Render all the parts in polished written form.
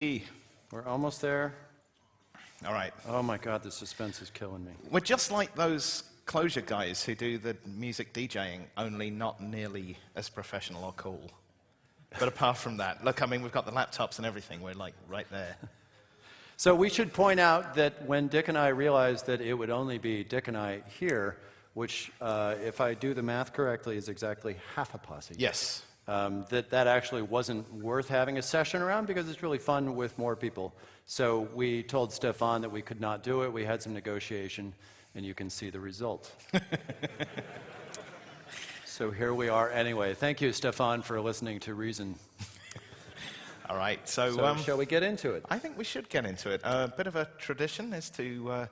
We're almost there. All right. Oh my God, the suspense is killing me. We're just like those Closure guys who do the music DJing, only not nearly as professional or cool. But apart from that, look, I mean, we've got the laptops and everything. We're like right there. So we should point out that when Dick and I realized that it would only be Dick and I here, which, if I do the math correctly, is exactly half a posse. Yes. That actually wasn't worth having a session around because it's really fun with more people. So we told Stefan that we could not do it. We had some negotiation, and you can see the result. So here we are anyway. Thank you, Stefan, for listening to Reason. All right. So shall we get into it? I think we should get into it. A bit of a tradition is to,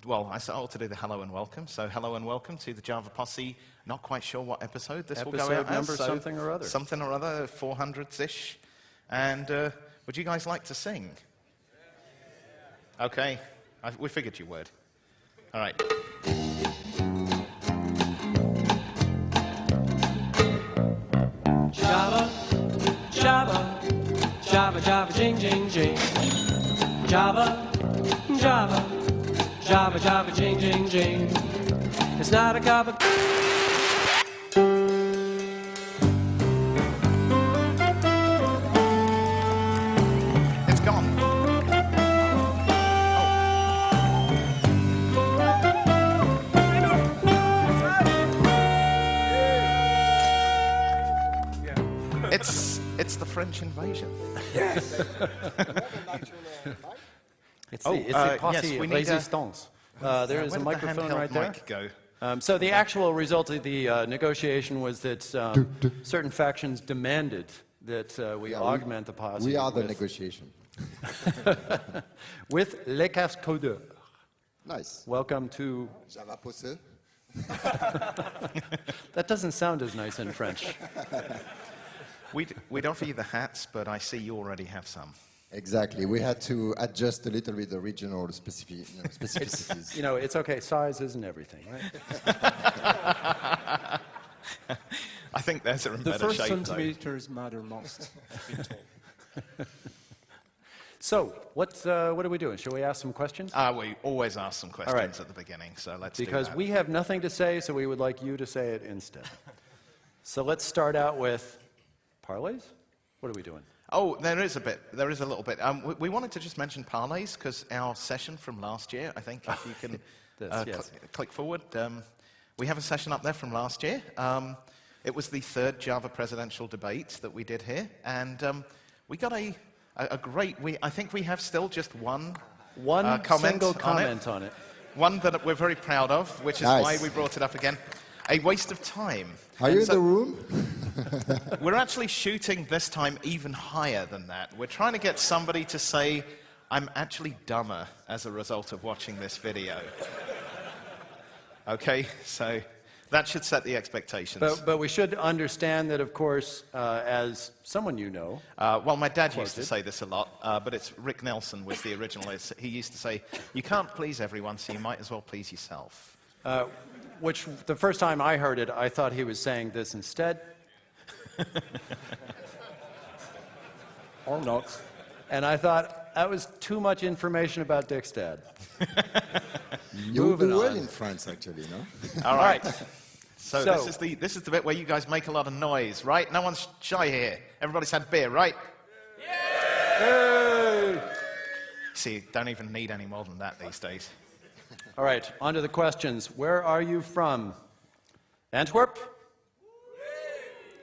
well, I ought to do the hello and welcome. So hello and welcome to the Java Posse. Not quite sure what episode this will go out as. Number something or other. Something or other, 400s-ish. And would you guys like to sing? Okay. We figured you would. All right. Java, Java, Java, Java, jing, jing, jing. Java, Java, Java, Java, jing, jing, jing. It's not a cup of... It's gone. It's the French invasion. Yes. It's the posse yes, resistance. There is a microphone right there. Mic go? So the actual result of the negotiation was that certain factions demanded that we augment the posse. We are the negotiation. With les cascodeurs. Nice. Welcome to... Java Posse. That doesn't sound as nice in French. We'd offer you the hats, but I see you already have some. Exactly. We had to adjust a little bit the regional specificities. You know, it's okay. Size isn't everything, right? I think those are in the better first shape, centimeters matter most. So, what are we doing? Shall we ask some questions? We always ask some questions at the beginning, so let's do that. Because we have nothing to say, so we would like you to say it instead. So let's start out with parlays? What are we doing? Oh, there is a little bit. We wanted to just mention parlays because our session from last year, I think, if you can yes. click forward, we have a session up there from last year. It was the third Java presidential debate that we did here, and we got a great. I think we have still just one single comment on it. One that we're very proud of, which is why we brought it up again. A waste of time. Are you in the room? We're actually shooting this time even higher than that. We're trying to get somebody to say, I'm actually dumber as a result of watching this video. Okay, so that should set the expectations. But we should understand that, of course, as someone you know... well, my dad used to say this a lot, but it's Rick Nelson was the original. He used to say, you can't please everyone, so you might as well please yourself. Which, the first time I heard it, I thought he was saying this instead. Or not. And I thought, that was too much information about Dick's dad. You do well in France, actually, no? All right. So this is the bit where you guys make a lot of noise, right? No one's shy here. Everybody's had beer, right? Yeah! Hey! See, don't even need any more than that these days. All right, on to the questions. Where are you from? Antwerp?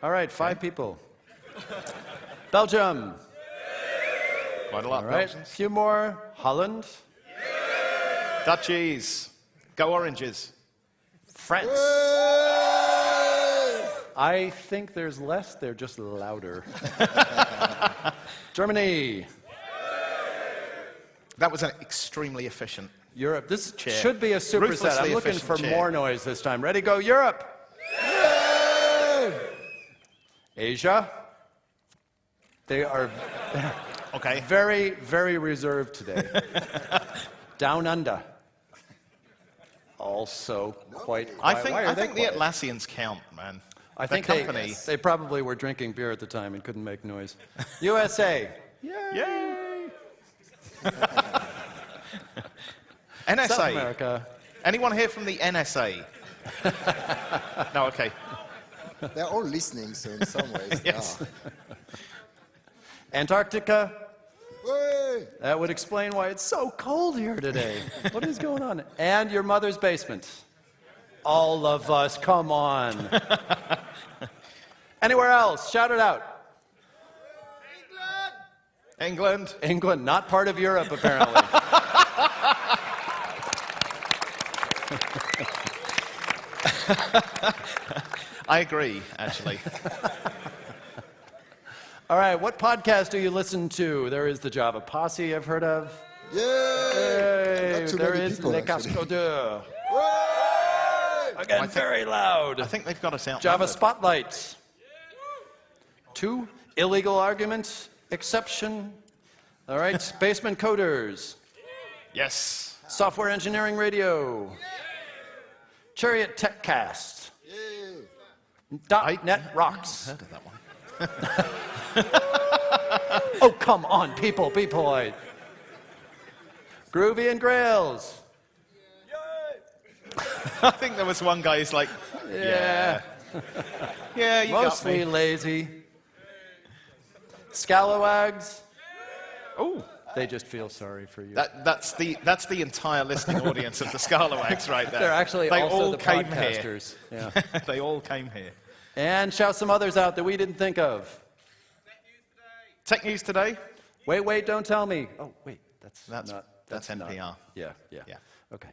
All right, 5 people. Belgium? Quite a lot, all right, Belgians. A few more. Holland? Dutchies. Go Oranges. France? I think there's less, they're just louder. Germany? That was an extremely efficient Europe. This chair. Should be a superset. I'm looking for more noise this time. Ready, go, Europe! Yay! Asia? They are okay. very, very reserved today. Down under. Also quite quiet. I think the Atlassians count, man. I think they probably were drinking beer at the time and couldn't make noise. USA. Yay! Yay! NSA. South America. Anyone here from the NSA? No, okay. They're all listening, so in some ways, Yes. Antarctica. Way! That would explain why it's so cold here today. What is going on? And your mother's basement. All of us, come on. Anywhere else? Shout it out. England. England, not part of Europe, apparently. I agree, actually. All right, what podcast do you listen to? There is the Java Posse I've heard of. Yay! Hey, Not too there many is people, Le actually. Casco d'Oeuvre. Way! Again, very loud. I think they've got us out. Java Spotlight. 2, illegal argument, exception. All right, Basement Coders. Yes. Software Engineering Radio. Chariot TechCast. .NET Rocks. Heard of that one. Oh, come on, people, be polite. Groovy and Grails. I think there was one guy who's like, yeah. Yeah, you Mostly got me. lazy. Scalawags. Oh, They just feel sorry for you. that's the entire listening audience of the Scalawags right there. They're actually they also all the came podcasters. Here. Yeah. They all came here. And shout some others out that we didn't think of. Tech News Today. Wait, don't tell me. Oh, wait, that's That's not. NPR. Yeah. Yeah. Okay.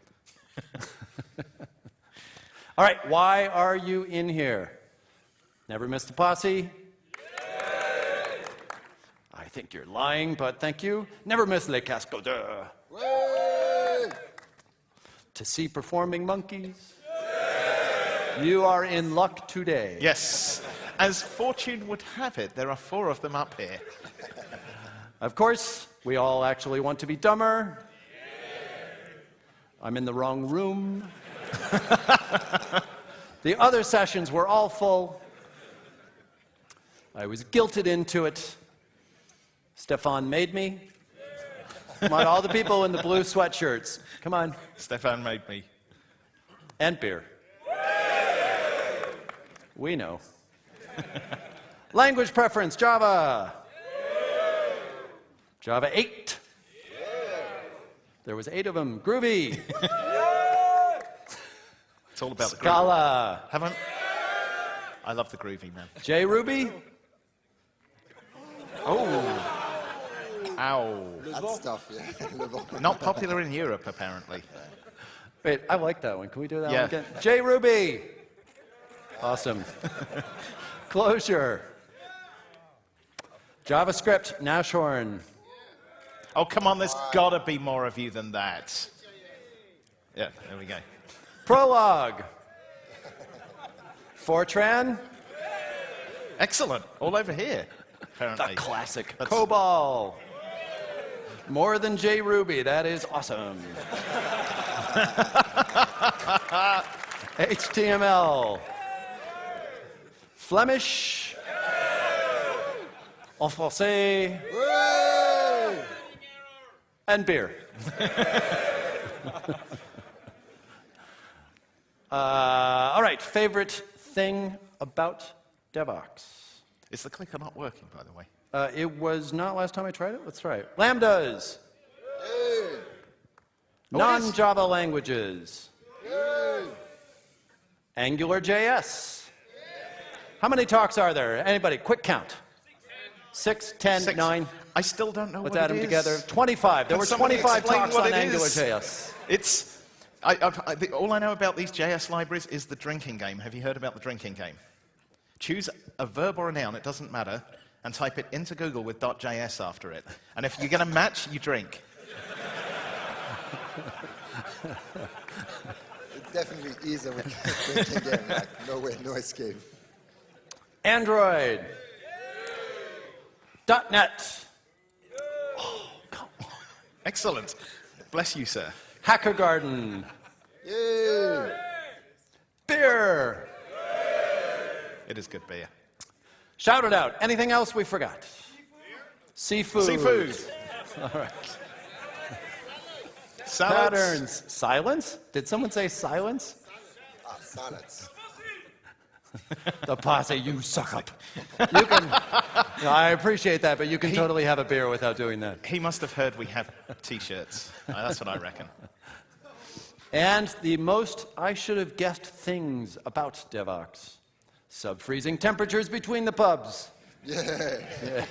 All right, why are you in here? Never missed a posse? I think you're lying, but thank you. Never miss Le Casco d'Oeuvre. Way! To see performing monkeys? You are in luck today. Yes. As fortune would have it, there are 4 of them up here. Of course, we all actually want to be dumber. I'm in the wrong room. The other sessions were all full. I was guilted into it. Stefan made me. Come on, all the people in the blue sweatshirts. Come on. Stefan made me. And beer. We know. Language preference, Java. Java 8. There was 8 of them. Groovy. It's all about the groovy. Scala. Haven't? I love the groovy, man. JRuby. Oh. Ow. That stuff, yeah. Not popular in Europe, apparently. Wait, I like that one. Can we do that Yeah. one again? JRuby. Awesome. Closure. JavaScript, Nashorn. Oh, come on, there's got to be more of you than that. Yeah, there we go. Prologue. Fortran. Excellent. All over here, The apparently. classic. That's- COBOL. More than JRuby. That is awesome. HTML. Flemish. En français. Way! And beer. All right, favorite thing about Devoxx? Is the clicker not working, by the way? It was not last time I tried it. Let's try it. Lambdas. Hey! Non-Java languages. Hey! AngularJS. How many talks are there? Anybody? Quick count. 6, 10, 6. 9. I still don't know Let's what add it them is. together. 25. There Can were somebody 25 explain talks what on it is? AngularJS. It's... all I know about these JS libraries is the drinking game. Have you heard about the drinking game? Choose a verb or a noun, it doesn't matter, and type it into Google with .js after it. And if you get a match, you drink. It definitely is a drinking game, like, no way, no escape. Android. .NET. Oh, come on. Excellent. Bless you, sir. Hacker Garden. Yay! Beer. It is good beer. Shout it out. Anything else we forgot? Seafood. Seafood. All right. Salads. Patterns. Silence? Did someone say silence? Ah, salads. The posse, you suck up. You can, no, I appreciate that, but you can totally have a beer without doing that. He must have heard we have T-shirts. That's what I reckon. And the most I should have guessed things about Devoxx. Sub-freezing temperatures between the pubs. Yeah.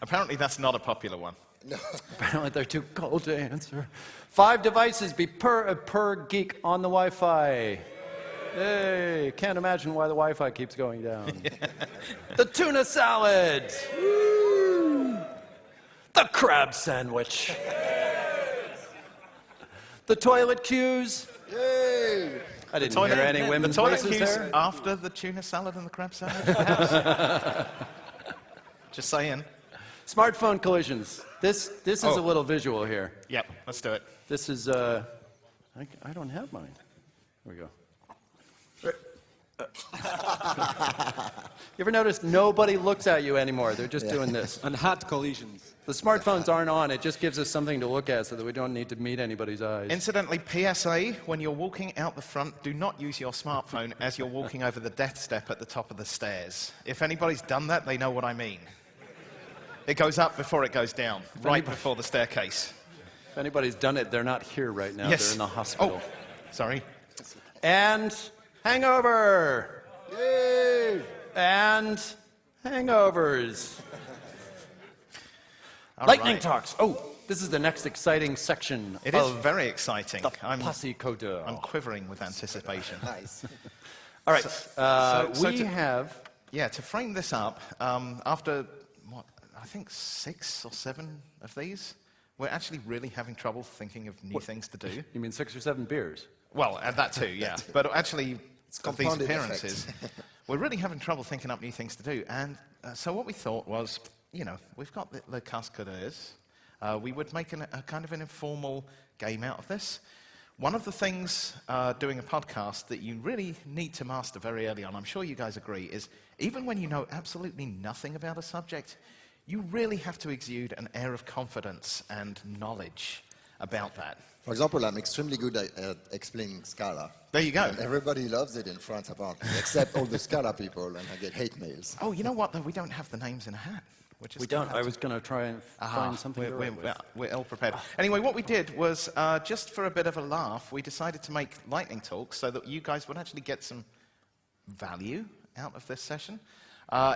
Apparently that's not a popular one. No. Apparently they're too cold to answer. 5 devices per geek on the Wi-Fi. Hey, can't imagine why the Wi-Fi keeps going down. The tuna salad. Woo. The crab sandwich. The toilet queues. Yay! I didn't hear any women's the toilet voices queues there. after the tuna salad and the crab sandwich, perhaps? Just saying. Smartphone collisions. This is a little visual here. Yep, let's do it. This is, I don't have mine. Here we go. You ever notice nobody looks at you anymore? They're just doing this. And hat collisions. The smartphones aren't on. It just gives us something to look at so that we don't need to meet anybody's eyes. Incidentally, PSA, when you're walking out the front, do not use your smartphone as you're walking over the death step at the top of the stairs. If anybody's done that, they know what I mean. It goes up before it goes down, right before the staircase. If anybody's done it, they're not here right now. Yes. They're in the hospital. Oh, sorry. And hangover. Yay! And hangovers. All Lightning right. talks. Oh, this is the next exciting section It is of very exciting. the Posse Codeur. I'm quivering with anticipation. Nice. All right, so we to- have... Yeah, to frame this up, after, what, I think 6 or 7 of these, we're actually really having trouble thinking of new things to do. You mean 6 or 7 beers? Well, that too, yeah. But actually, of these compounded appearances, we're really having trouble thinking up new things to do. And so what we thought was, you know, we've got the cascadeurs. We would make a kind of an informal game out of this. One of the things doing a podcast that you really need to master very early on, I'm sure you guys agree, is even when you know absolutely nothing about a subject, you really have to exude an air of confidence and knowledge about that. For example, I'm extremely good at explaining Scala. There you go. And everybody loves it in France, apparently, except all the Scala people, and I get hate mails. Oh, you know what, though? We don't have the names in a hat. We don't. I was going to try and find something to write with. We're ill prepared. Anyway, what we did was, just for a bit of a laugh, we decided to make lightning talks so that you guys would actually get some value out of this session.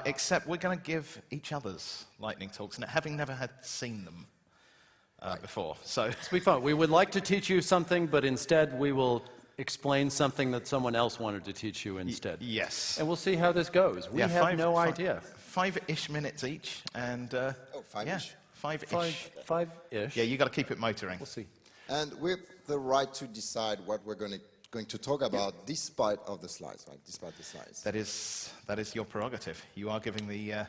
Except we're going to give each other's lightning talks, and having never had seen them before. So It's be fun. We would like to teach you something, but instead we will explain something that someone else wanted to teach you instead. yes. And we'll see how this goes. We have no idea. 5-ish minutes each, and Oh, 5-ish? Yeah, 5-ish. Five-ish. Yeah, you got to keep it motoring. We'll see. And with the right to decide what we're going to talk about, despite of the slides, right? Despite the slides. That is your prerogative. You are giving the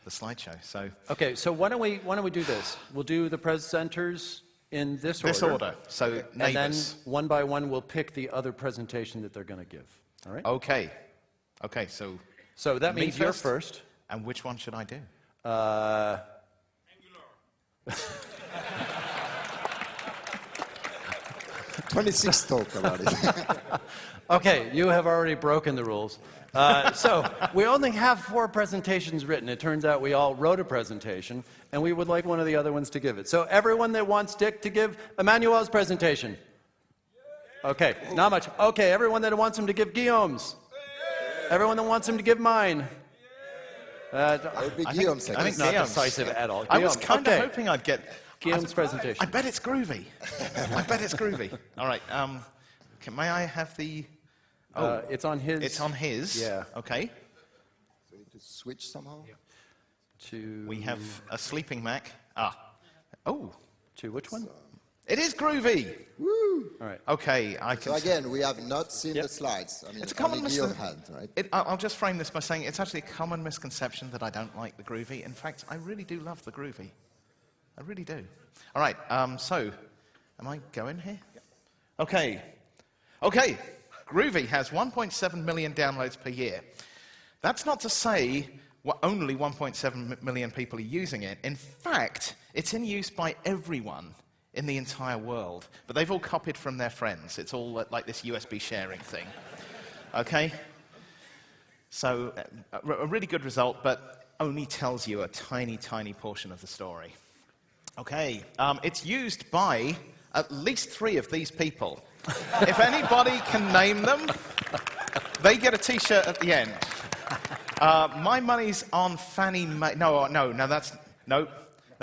slideshow. So Okay, so why don't we do this? We'll do the presenters in this order. this order. So And then neighbors. one by one we'll pick the other presentation that they're going to give. All right? Okay. Okay. So So that me means you're first? first. And which one should I do? 26 talk about it. Okay, you have already broken the rules. So we only have 4 presentations written. It turns out we all wrote a presentation, and we would like one of the other ones to give it. So everyone that wants Dick to give Emmanuel's presentation. Okay, not much. Okay, everyone that wants him to give Guillaume's. Everyone that wants him to give mine. It'd be Guillaume I second. think Not Guillaume's. decisive at all. I was Guillaume, kind of okay. hoping I'd get Guillaume's presentation. I bet it's groovy. I bet it's groovy. All right. May I have the? It's on his. It's on his. Yeah. Okay. So we need to switch somehow. To. We have a sleeping Mac. Ah. Oh. To which one? It is groovy. Woo! All right. Okay. I can. So again, we have not seen Yep. the It's slides. I mean, a only common Guillaume had, right? I'll just frame this by saying it's actually a common misconception that I don't like the groovy. In fact, I really do love the groovy. I really do. All right. So, am I going here? Okay. Okay. Groovy has 1.7 million downloads per year. That's not to say only 1.7 million people are using it. In fact, it's in use by everyone in the entire world. But they've all copied from their friends. It's all like this USB sharing thing. Okay? So a really good result, but only tells you a tiny, tiny portion of the story. Okay, it's used by at least 3 of these people. If anybody can name them, they get a T-shirt at the end. My money's on Fannie Mae. No,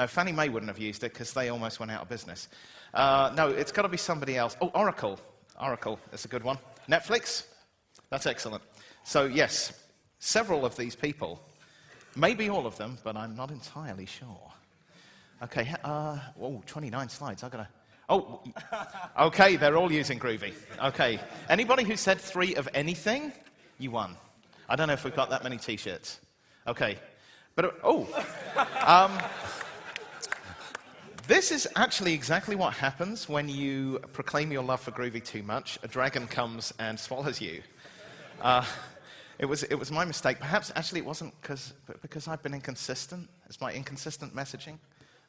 Fannie Mae wouldn't have used it because they almost went out of business. No, it's got to be somebody else. Oh, Oracle. Oracle, that's a good one. Netflix? That's excellent. So, yes, several of these people, maybe all of them, but I'm not entirely sure. Okay, 29 slides. Okay, they're all using Groovy. Okay, anybody who said 3 of anything, you won. I don't know if we've got that many T-shirts. Okay, but this is actually exactly what happens when you proclaim your love for Groovy too much. A dragon comes and swallows you. It was my mistake. Perhaps actually it wasn't because I've been inconsistent. It's my inconsistent messaging.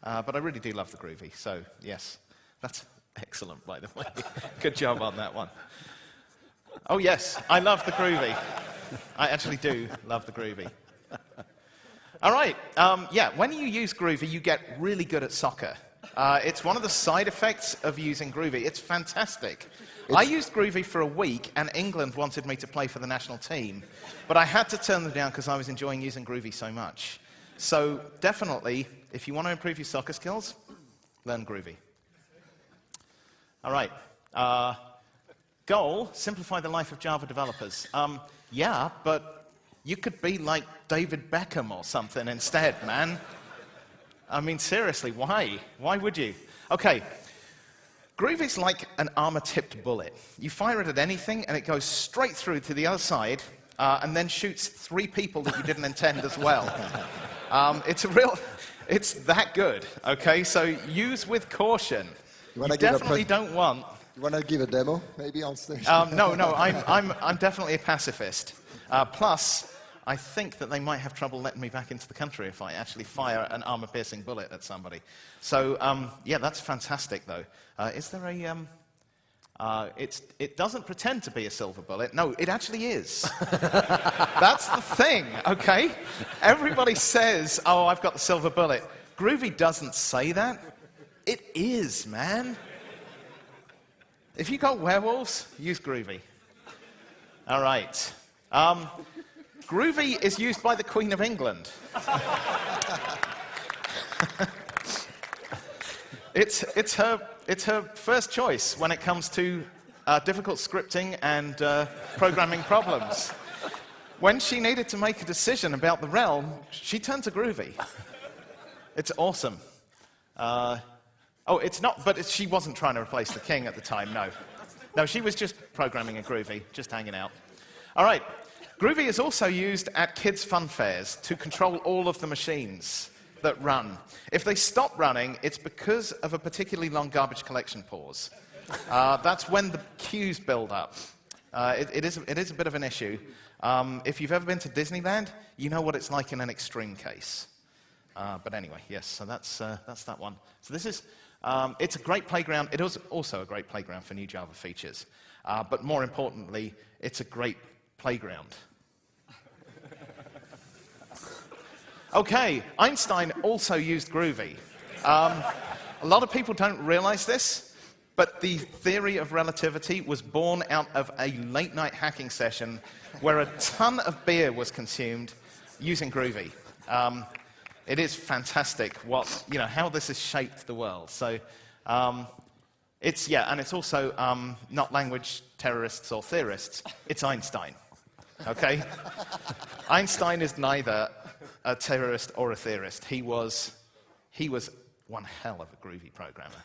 But I really do love the Groovy. So yes, that's excellent, by the way. Good job on that one. Oh yes, I love the Groovy. I actually do love the Groovy. All right, yeah, when you use Groovy, you get really good at soccer. It's one of the side effects of using Groovy. It's fantastic. I used Groovy for a week, and England wanted me to play for the national team, but I had to turn them down because I was enjoying using Groovy so much. So definitely, if you want to improve your soccer skills, learn Groovy. All right. Goal, simplify the life of Java developers. Yeah, but you could be like David Beckham or something instead, man. I mean, seriously, why? Why would you? Okay, Groovy's like an armor-tipped bullet. You fire it at anything, and it goes straight through to the other side, and then shoots 3 people that you didn't intend as well. It's that good, okay? So use with caution. You definitely don't want... You want to give a demo, maybe, on stage? No, I'm definitely a pacifist. Plus, I think that they might have trouble letting me back into the country if I actually fire an armor-piercing bullet at somebody. So, yeah, that's fantastic, though. Is there a... it doesn't pretend to be a silver bullet. No, it actually is. That's the thing, okay? Everybody says, oh, I've got the silver bullet. Groovy doesn't say that. It is, man. If you got werewolves, use Groovy. All right. Groovy is used by the Queen of England. It's her first choice when it comes to difficult scripting and programming problems. When she needed to make a decision about the realm, she turned to Groovy. It's awesome. Oh, it's not, but she wasn't trying to replace the king at the time, no. No, she was just programming a Groovy, just hanging out. All right, Groovy is also used at kids' fun fairs to control all of the machines that run. If they stop running, it's because of a particularly long garbage collection pause. That's when the queues build up. It is a bit of an issue. If you've ever been to Disneyland, you know what it's like in an extreme case. But anyway, yes, so that's that one. So this is, it's a great playground. It is also a great playground for new Java features. But more importantly, it's a great playground. Okay, Einstein also used Groovy. A lot of people don't realize this, but the theory of relativity was born out of a late-night hacking session where a ton of beer was consumed using Groovy. It is fantastic how this has shaped the world. So it's also not language terrorists or theorists. It's Einstein. Okay? Einstein is neither a terrorist or a theorist. He was one hell of a Groovy programmer.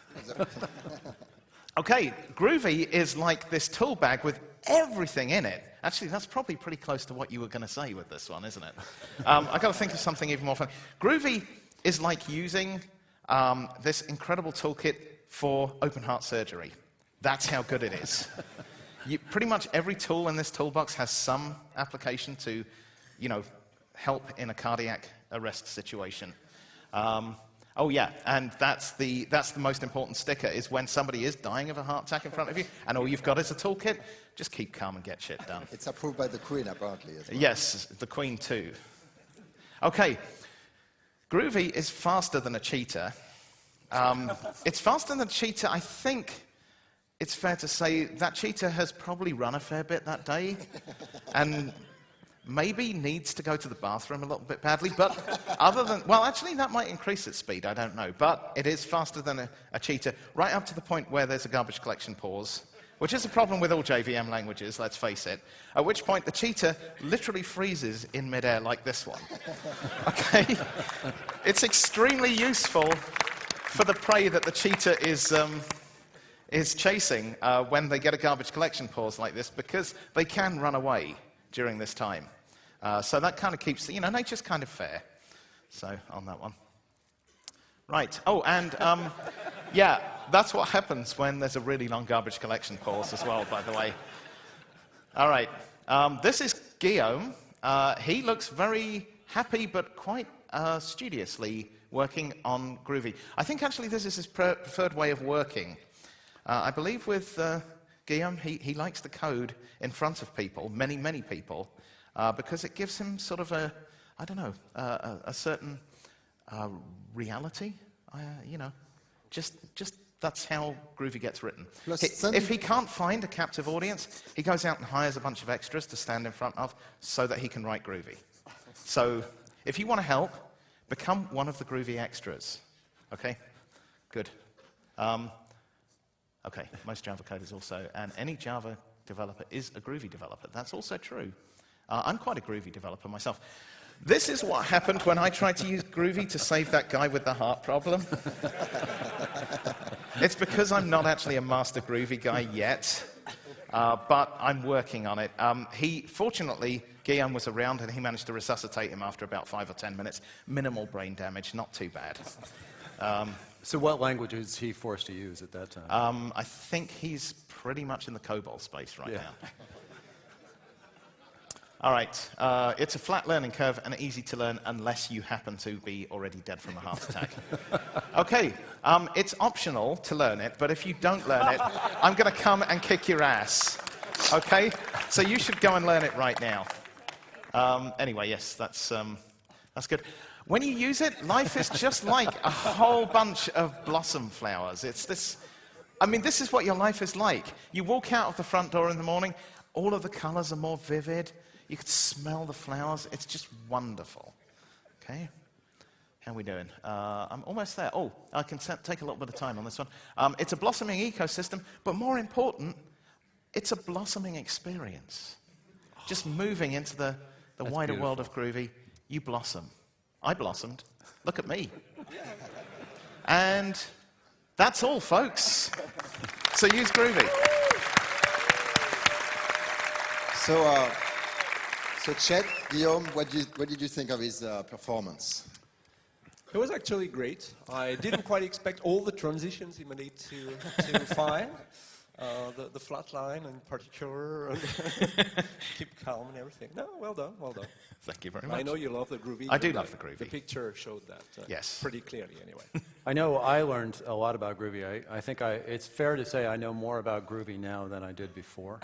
Okay, Groovy is like this tool bag with everything in it. Actually, that's probably pretty close to what you were going to say with this one, isn't it? I've got to think of something even more fun. Groovy is like using this incredible toolkit for open heart surgery. That's how good it is. Pretty much every tool in this toolbox has some application to, help in a cardiac arrest situation. Oh yeah, and that's the most important sticker, is when somebody is dying of a heart attack in front of you, and all you've got is a toolkit, just keep calm and get shit done. It's approved by the Queen, apparently, as well. Yes, the Queen too. Okay, Groovy is faster than a cheetah. It's faster than a cheetah. I think it's fair to say that cheetah has probably run a fair bit that day, and maybe needs to go to the bathroom a little bit badly, but other than, well, actually, that might increase its speed, I don't know, but it is faster than a cheetah, right up to the point where there's a garbage collection pause, which is a problem with all JVM languages, let's face it, at which point the cheetah literally freezes in midair like this one. Okay? It's extremely useful for the prey that the cheetah is chasing when they get a garbage collection pause like this, because they can run away during this time. So that kind of keeps, nature's kind of fair. So, on that one. Right. Oh, and, yeah, that's what happens when there's a really long garbage collection pause as well, by the way. All right. This is Guillaume. He looks very happy, but quite studiously working on Groovy. I think, actually, this is his preferred way of working. I believe with Guillaume, he likes the code in front of people, many, many people, because it gives him sort of a certain reality, just that's how Groovy gets written. If he can't find a captive audience, he goes out and hires a bunch of extras to stand in front of so that he can write Groovy. So if you want to help, become one of the Groovy extras. Okay? Good. Okay, most Java code is also, and any Java developer is a Groovy developer. That's also true. I'm quite a Groovy developer myself. This is what happened when I tried to use Groovy to save that guy with the heart problem. It's because I'm not actually a master Groovy guy yet, but I'm working on it. Fortunately, Guillaume was around and he managed to resuscitate him after about 5 or 10 minutes. Minimal brain damage, not too bad. So what language is he forced to use at that time? I think he's pretty much in the COBOL space right now. All right. It's a flat learning curve and easy to learn unless you happen to be already dead from a heart attack. Okay. It's optional to learn it, but if you don't learn it, I'm going to come and kick your ass. Okay? So you should go and learn it right now. Anyway, yes, that's good. When you use it, life is just like a whole bunch of blossom flowers. It's this, this is what your life is like. You walk out of the front door in the morning, all of the colors are more vivid. You could smell the flowers. It's just wonderful. Okay? How are we doing? I'm almost there. Oh, I can take a little bit of time on this one. It's a blossoming ecosystem, but more important, it's a blossoming experience. Just moving into the wider world of Groovy, you blossom. I blossomed. Look at me. And that's all, folks. So use Groovy. So Chet, Guillaume, what did you think of his performance? It was actually great. I didn't quite expect all the transitions he managed to find. The flat line in particular, and keep calm and everything. No, well done, well done. Thank you very much. I know you love the Groovy. I do love the Groovy. The picture showed that yes. pretty clearly anyway. I know I learned a lot about Groovy. I think it's fair to say I know more about Groovy now than I did before.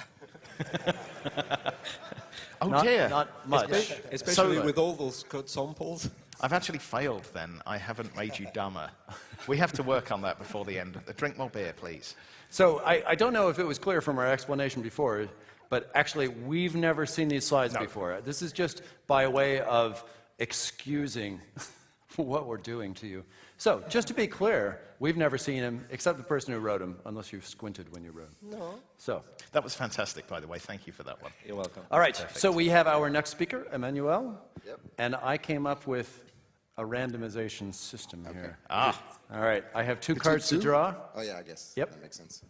Dear. Not much. Especially with all those code samples. I've actually failed then. I haven't made you dumber. We have to work on that before the end. Drink more beer, please. So I don't know if it was clear from our explanation before, but actually we've never seen these slides before. This is just by way of excusing what we're doing to you. So just to be clear, we've never seen him except the person who wrote him, unless you squinted when you wrote him. No. So that was fantastic, by the way. Thank you for that one. You're welcome. All right. Perfect. So we have our next speaker, Emmanuel. Yep. And I came up with a randomization system here. Ah. All right. I have two It's cards to two? draw. Oh yeah, I guess. Yep. That makes sense.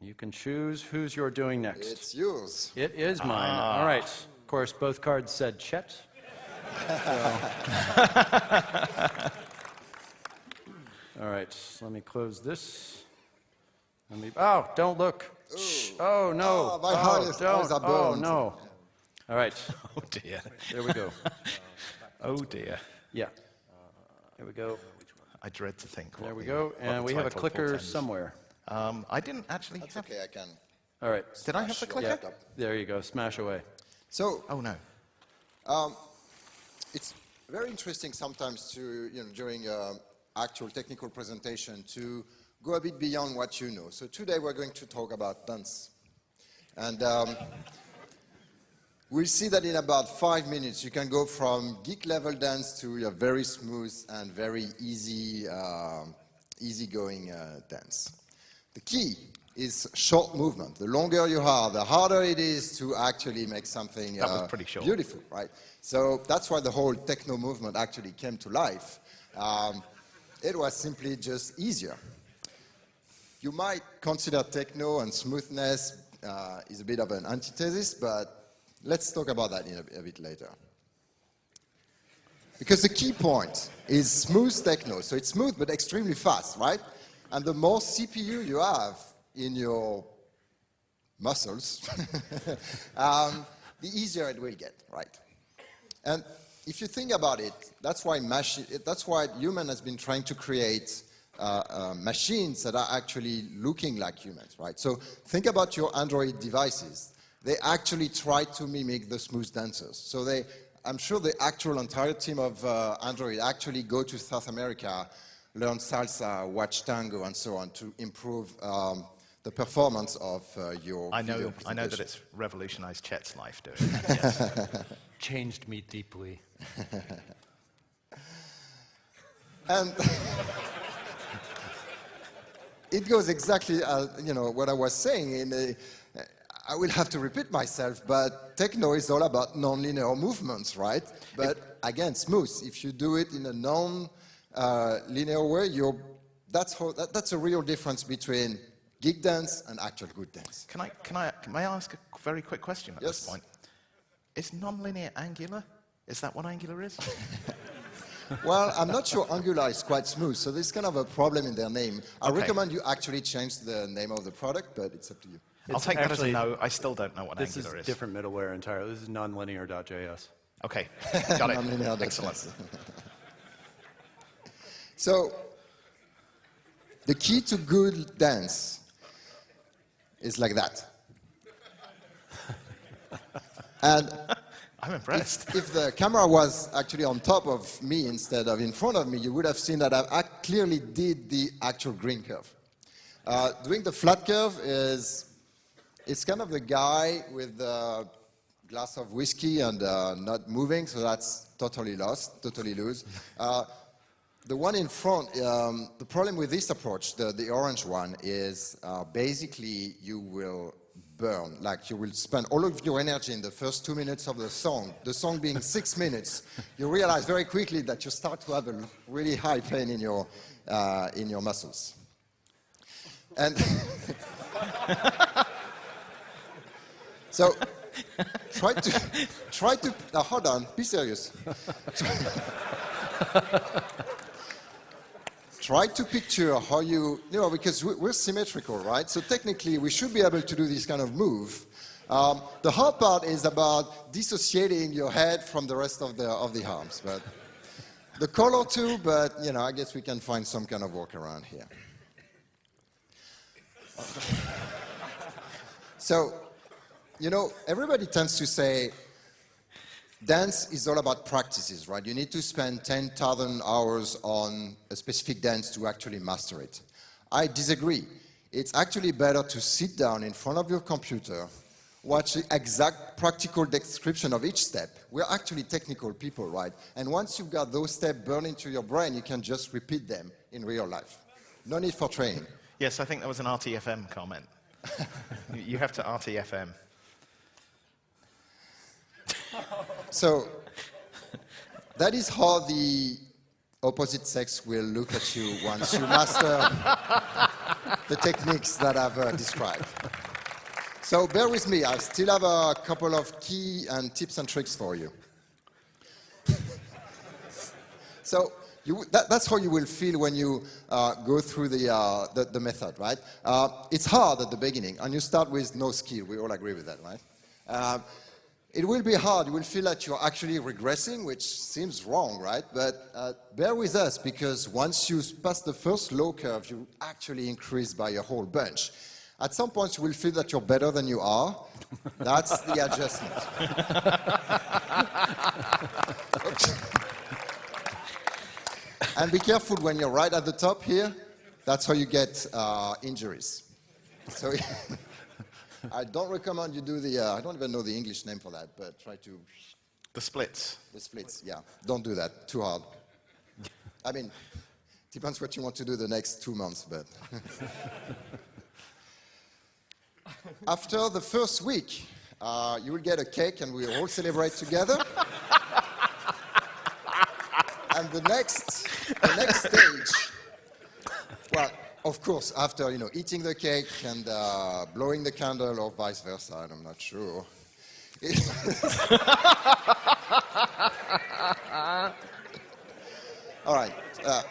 You can choose whose you're doing next. It's yours. It is mine. All right. Of course, both cards said Chet. All right. So let me close this. Oh, don't look. Shh. Oh, no. Oh, my heart is don't. are Oh, burned. no. All right. Oh, dear. There we go. Oh, dear. Yeah. Here we go. I dread to think. There what we the- go. what the And we have a title clicker portends. somewhere. I didn't actually That's have... okay, I can. All right. Did I have the smash clicker? your laptop. There you go. Smash away. So Oh, no. it's very interesting sometimes to, during actual technical presentation to go a bit beyond what you know. So today we're going to talk about dance. And we'll see that in about 5 minutes you can go from geek level dance to a very smooth and very easygoing dance. The key is short movement. The longer you are, the harder it is to actually make something That was pretty short. beautiful, right? So that's why the whole techno movement actually came to life. It was simply just easier. You might consider techno and smoothness is a bit of an antithesis, but let's talk about that in a bit later. Because the key point is smooth techno. So it's smooth but extremely fast, right? And the more CPU you have in your muscles, the easier it will get, right? And if you think about it, that's why human has been trying to create machines that are actually looking like humans, right? So think about your Android devices. They actually try to mimic the smooth dancers. So I'm sure the actual entire team of Android actually go to South America, learn salsa, watch tango, and so on to improve the performance of your I video know that presentation. it's revolutionized Chet's life doing that. Yes. Changed me deeply. And it goes exactly as, what I was saying. I will have to repeat myself, but techno is all about non-linear movements, right? But again, smooth. If you do it in a non-linear way, that's a real difference between geek dance and actual good dance. May I ask a very quick question at Yes. this point? Is nonlinear angular? Is that what angular is? Well, I'm not sure Angular is quite smooth, so there's kind of a problem in their name. I Okay. recommend you actually change the name of the product, but it's up to you. I'll It's take that as a actually- no. I still don't know what This angular is different middleware entirely. This is nonlinear.js. Okay, got it. Non-linear Excellent. dance. So, the key to good dance is like that. And I'm impressed. if the camera was actually on top of me instead of in front of me, you would have seen that I clearly did the actual green curve. Doing the flat curve it's kind of the guy with a glass of whiskey and not moving, so that's totally lost, totally lose. The one in front, the problem with this approach, the orange one, is basically you will burn, like you will spend all of your energy in the first 2 minutes of the song being 6 minutes. You realize very quickly that you start to have a really high pain in your muscles. And so try to now hold on, be serious. Try to picture how because we're symmetrical, right? So technically we should be able to do this kind of move. The hard part is about dissociating your head from the rest of the arms, but the color too, but I guess we can find some kind of workaround here. So, everybody tends to say dance is all about practices, right? You need to spend 10,000 hours on a specific dance to actually master it. I disagree. It's actually better to sit down in front of your computer, watch the exact practical description of each step. We're actually technical people, right? And once you've got those steps burned into your brain, you can just repeat them in real life. No need for training. Yes, I think that was an RTFM comment. You have to RTFM. So that is how the opposite sex will look at you once you master the techniques that I've described. So bear with me, I still have a couple of key and tips and tricks for you. So that's how you will feel when you go through the method, right? It's hard at the beginning, and you start with no skill. We all agree with that, right? It will be hard. You will feel that you're actually regressing, which seems wrong, right? But bear with us, because once you pass the first low curve, you actually increase by a whole bunch. At some point, you will feel that you're better than you are. That's the adjustment. And be careful when you're right at the top here. That's how you get injuries. So I don't recommend you do the, I don't even know the English name for that, but try to... The splits. The splits, yeah. Don't do that, too hard. I mean, depends what you want to do the next 2 months, but... After the first week, you will get a cake and we'll all celebrate together. And the next stage, well, of course, after eating the cake and blowing the candle, or vice versa, I'm not sure. All right,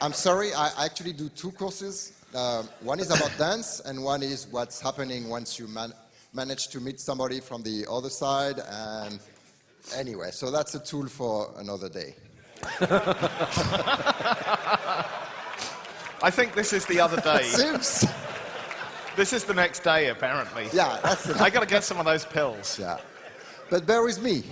I'm sorry. I actually do 2 courses. One is about dance, and one is what's happening once you manage to meet somebody from the other side. And anyway, so that's a tool for another day. I think this is the other day. Seems. This is the next day, apparently. Yeah, that's it. I got to get some of those pills. Yeah, but bear with me.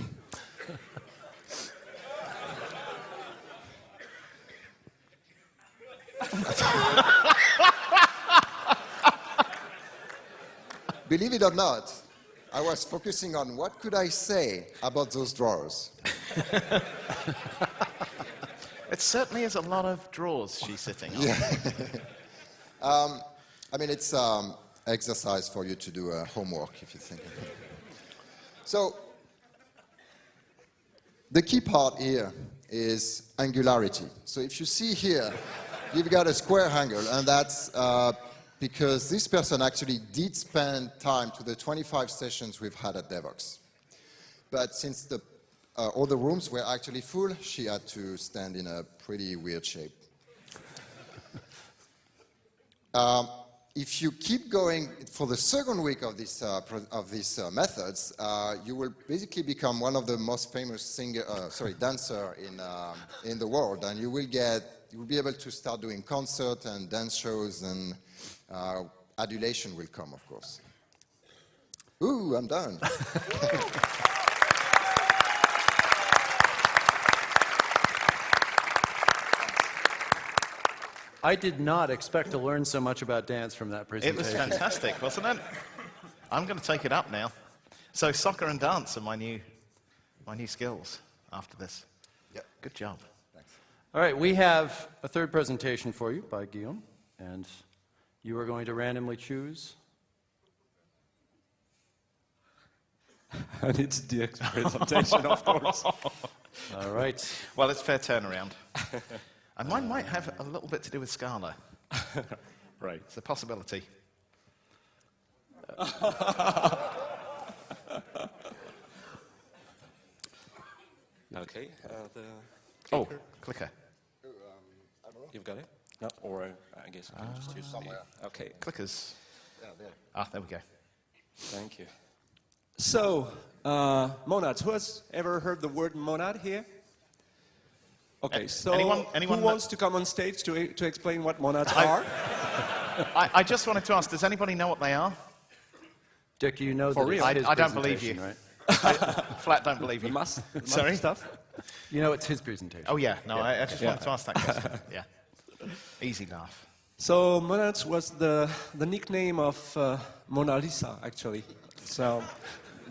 Believe it or not, I was focusing on what could I say about those drawers. It certainly is a lot of drawers she's sitting on. Yeah. I mean, it's exercise for you to do homework, if you think. So, the key part here is angularity. So if you see here, you've got a square angle, and that's because this person actually did spend time to the 25 sessions we've had at Devoxx. But since all the rooms were actually full, she had to stand in a pretty weird shape. If you keep going for the second week of these methods, you will basically become one of the most famous dancer in the world, and you will be able to start doing concert and dance shows, and adulation will come, of course. Ooh, I'm done. I did not expect to learn so much about dance from that It presentation. was fantastic, wasn't it? I'm going to take it up now. So soccer and dance are my new skills after this. Yep. Good job. Thanks. All right, we have a third presentation for you by Guillaume, and you are going to randomly choose. And it's the presentation, of course. All right. Well, it's fair turnaround. And mine might have a little bit to do with Scala. Right. It's a possibility. Okay. Oh, clicker. You've got it? No? Or I guess you can just use somewhere. Okay. Clickers. Yeah, there. Ah, there we go. Thank you. So, monads. Who has ever heard the word monad here? Okay, so anyone who wants to come on stage to explain what monads are? I just wanted to ask, does anybody know what they are? Dick, you know For that real? it's his I don't believe you. presentation, right? Flat don't believe The you. must Sorry? stuff? You know it's his presentation. Oh, yeah. No, I just wanted to ask that question. Yeah. Easy laugh. So monads was the nickname of Mona Lisa, actually. So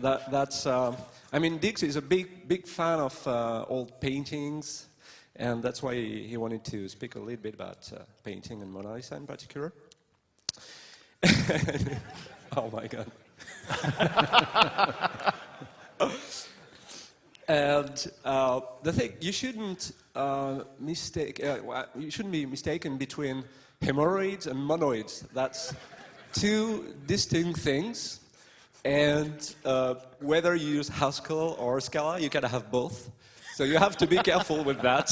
that's I mean, Dix is a big fan of old paintings, and that's why he wanted to speak a little bit about painting and Mona Lisa in particular. Oh my God. And the thing, you shouldn't be mistaken between hemorrhoids and monoids. That's two distinct things. And whether you use Haskell or Scala, you can have both. So you have to be careful with that.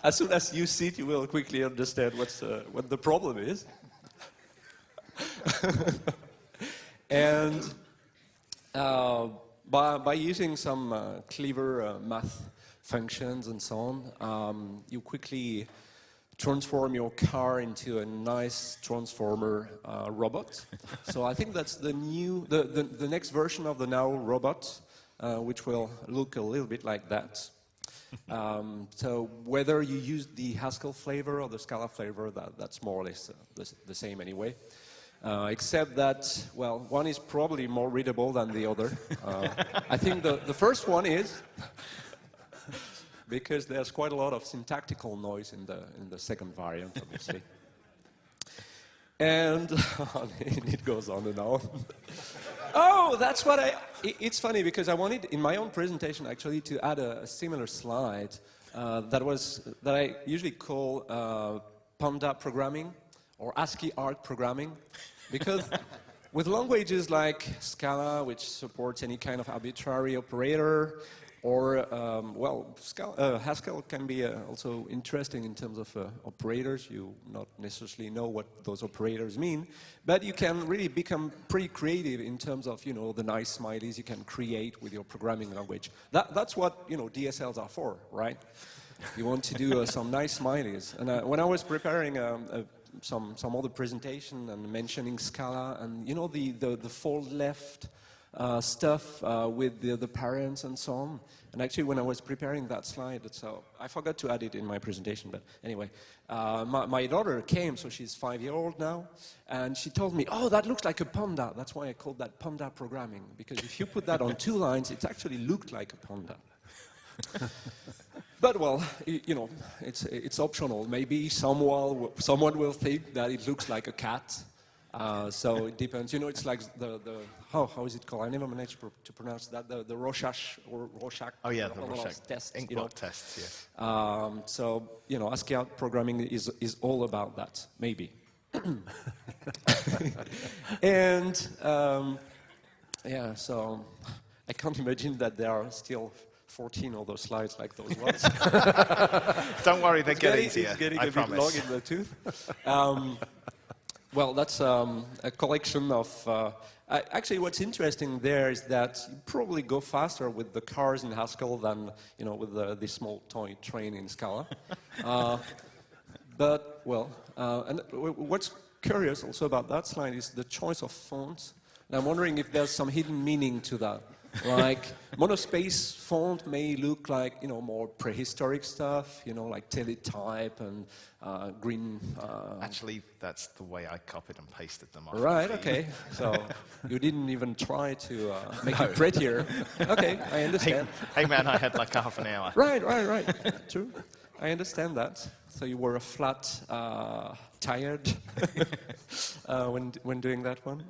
As soon as you see it, you will quickly understand what the problem is. by using some clever math functions and so on, you quickly transform your car into a nice transformer robot. So I think that's the next version of the Now robot, which will look a little bit like that. So whether you use the Haskell flavor or the Scala flavor, that's more or less the same anyway. Except that, well, one is probably more readable than the other. I think the first one is, because there's quite a lot of syntactical noise in the second variant, obviously. And it goes on and on. Oh, that's what it's funny because I wanted in my own presentation actually to add a similar slide that I usually call Panda programming or ASCII art programming, because with languages like Scala, which supports any kind of arbitrary operator, or, Haskell can be also interesting in terms of operators. You not necessarily know what those operators mean, but you can really become pretty creative in terms of, the nice smileys you can create with your programming language. That's what, DSLs are for, right? You want to do some nice smileys. And when I was preparing some other presentation and mentioning Scala and, the fold left stuff with the parents and so on. And actually, when I was preparing that slide, so I forgot to add it in my presentation, but anyway, my daughter came, so she's 5-year-old now, and she told me, oh, that looks like a panda. That's why I called that panda programming, because if you put that on 2 lines, it actually looked like a panda. But well, it's optional. Maybe someone will think that it looks like a cat. So it depends. It's like how is it called? I never managed to pronounce that. The Rorschach or Rorschach. Oh yeah, the Rorschach test. Inkblot test. Yes. So ASCII art programming is all about that. Maybe. And so I can't imagine that there are still 14 of those slides like those ones. Don't worry, they get easier. It's getting I a promise. bit long in the tooth. Well, that's a collection of... actually, what's interesting there is that you probably go faster with the cars in Haskell than, with the small toy train in Scala. But, well, and what's curious also about that slide is the choice of fonts. And I'm wondering if there's some hidden meaning to that. Like, monospace font may look like, more prehistoric stuff, like teletype and green... Actually, that's the way I copied and pasted them off. Right, okay. So you didn't even try to make it prettier. Okay, I understand. Hey man, I had like half an hour. Right. True. I understand that. So you were a flat tired when doing that one.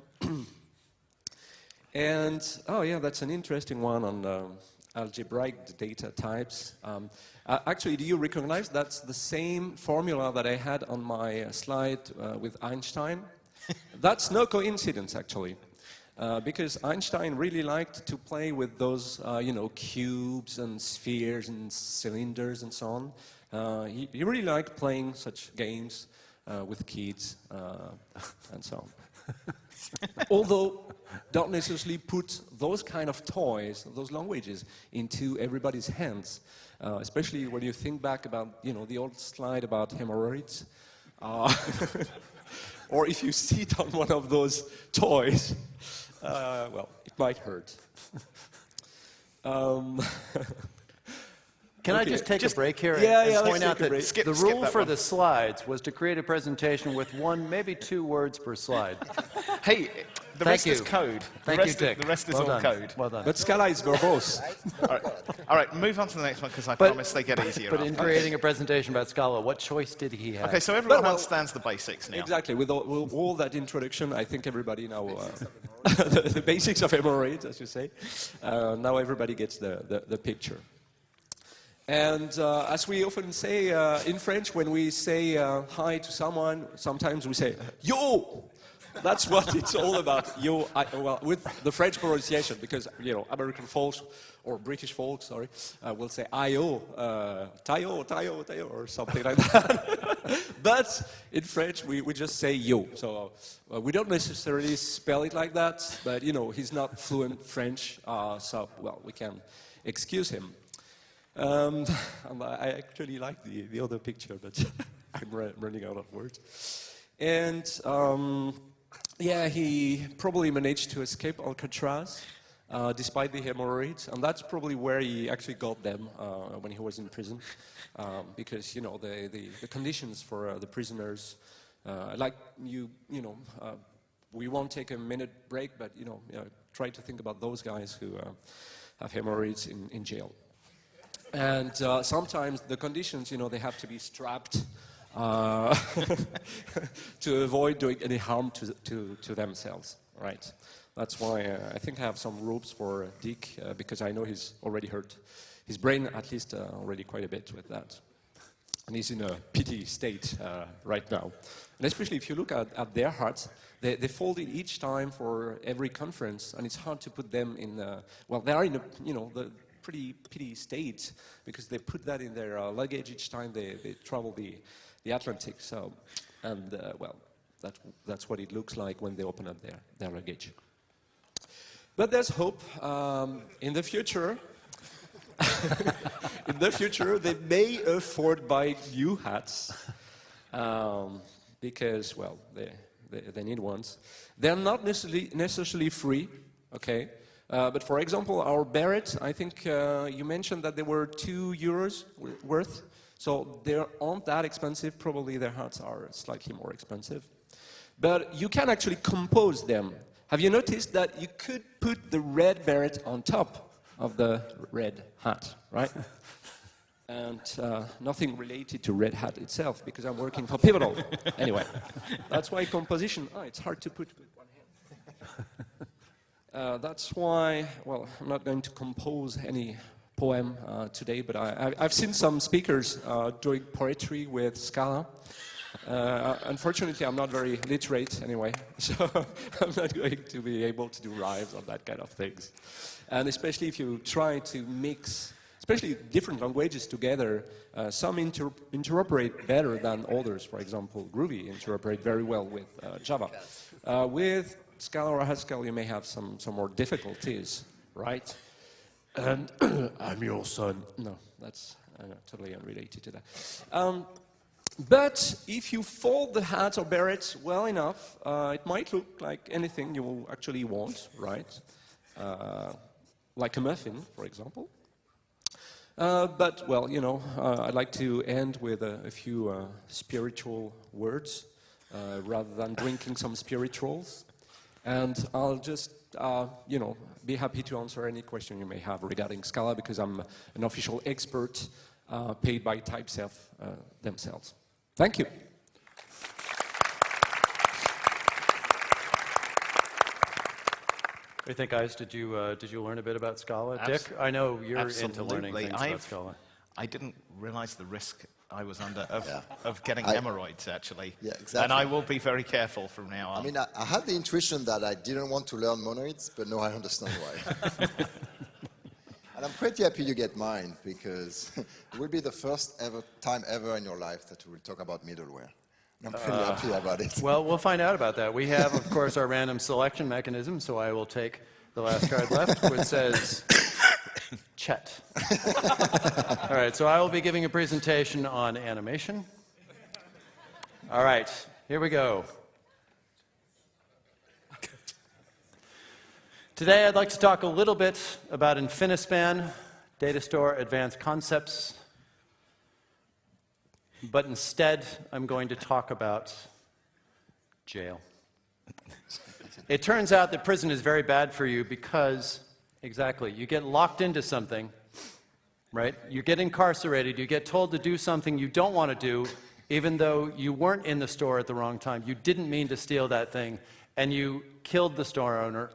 And, oh yeah, that's an interesting one on algebraic data types. Actually, do you recognize that's the same formula that I had on my slide with Einstein? That's no coincidence, actually. Because Einstein really liked to play with those, cubes and spheres and cylinders and so on. He really liked playing such games with kids and so on. Although, don't necessarily put those kind of toys, those languages, into everybody's hands. Especially when you think back about, the old slide about hemorrhoids. Or if you sit on one of those toys, well, it might hurt. Can I just take a break here and point out that the rule for one. the slides was to create a presentation with 1, maybe 2 words per slide. Hey, the rest is code. Thank you, Dick. The rest is Well all done. code. Well done. But Scala is verbose. All right, move on to the next one because I promise they get easier. But in after. creating a presentation about Scala, what choice did he have? Okay, so everyone Well, understands the basics now. Exactly. With all that introduction, I think everybody now, the basics of hemorrhoids, as you say, now everybody gets the picture. And as we often say in French, when we say hi to someone, sometimes we say, yo! That's what it's all about. Yo, well, with the French pronunciation, because, American folks, or British folks, will say, ayo, tayo, or something like that. But in French, we just say yo. So we don't necessarily spell it like that, but you know, he's not fluent French, so well, we can excuse him. And I actually like the other picture, but I'm running out of words. And yeah, he probably managed to escape Alcatraz despite the hemorrhoids, and that's probably where he actually got them when he was in prison, because you know the conditions for the prisoners, like we won't take a minute break, but you know, try to think about those guys who have hemorrhoids in jail. And sometimes the conditions, you know, they have to be strapped to avoid doing any harm to themselves, right? That's why I think I have some ropes for Dick, because I know he's already hurt his brain, at least already quite a bit with that. And he's in a pity state right now. And especially if you look at their hearts, they fold it each time for every conference, and it's hard to put them in, well, they are in a, you know, the pretty pity state, because they put that in their luggage each time they travel the Atlantic. So, and well, that's what it looks like when they open up their luggage. But there's hope. In the future, they may afford buy new hats because, well, they need ones. They're not necessarily free, okay? But for example, our beret, I think you mentioned that they were €2 worth. So they aren't that expensive. Probably their hats are slightly more expensive. But you can actually compose them. Have you noticed that you could put the red beret on top of the red hat, right? And nothing related to Red Hat itself, because I'm working for Pivotal. Anyway, that's why composition, it's hard to put with one hand. That's why, well, I'm not going to compose any poem today, but I've seen some speakers doing poetry with Scala. Unfortunately, I'm not very literate anyway, so I'm not going to be able to do rhymes on that kind of things. And especially if you try to mix, especially different languages together, some interoperate better than others. For example, Groovy interoperate very well with Java. With Scala or Haskell, you may have some more difficulties, right? And I'm your son. No, that's totally unrelated to that. But if you fold the hat or beret well enough, it might look like anything you actually want, right? Like a muffin, for example. But, well, you know, I'd like to end with a few spiritual words rather than drinking some spirituals. And I'll just, you know, be happy to answer any question you may have regarding Scala, because I'm an official expert paid by TypeSelf themselves. Thank you. What do you think, guys? Did you learn a bit about Scala? Dick, I know you're Absolutely. into learning things about Scala. I didn't realize the risk I was under of getting hemorrhoids, actually. Yeah, exactly. And I will be very careful from now on. I mean, I had the intuition that I didn't want to learn monoids, but now I understand why. And I'm pretty happy you get mine, because it will be the first time ever in your life that we will talk about middleware. I'm pretty happy about it. Well, we'll find out about that. We have, of course, our random selection mechanism, so I will take the last card left, which says Chet. All right, so I will be giving a presentation on animation. All right, here we go. Today, I'd like to talk a little bit about Infinispan, data store advanced concepts. But instead, I'm going to talk about jail. It turns out that prison is very bad for you because, exactly, you get locked into something, right? You get incarcerated, you get told to do something you don't want to do, even though you weren't in the store at the wrong time. You didn't mean to steal that thing, and you killed the store owner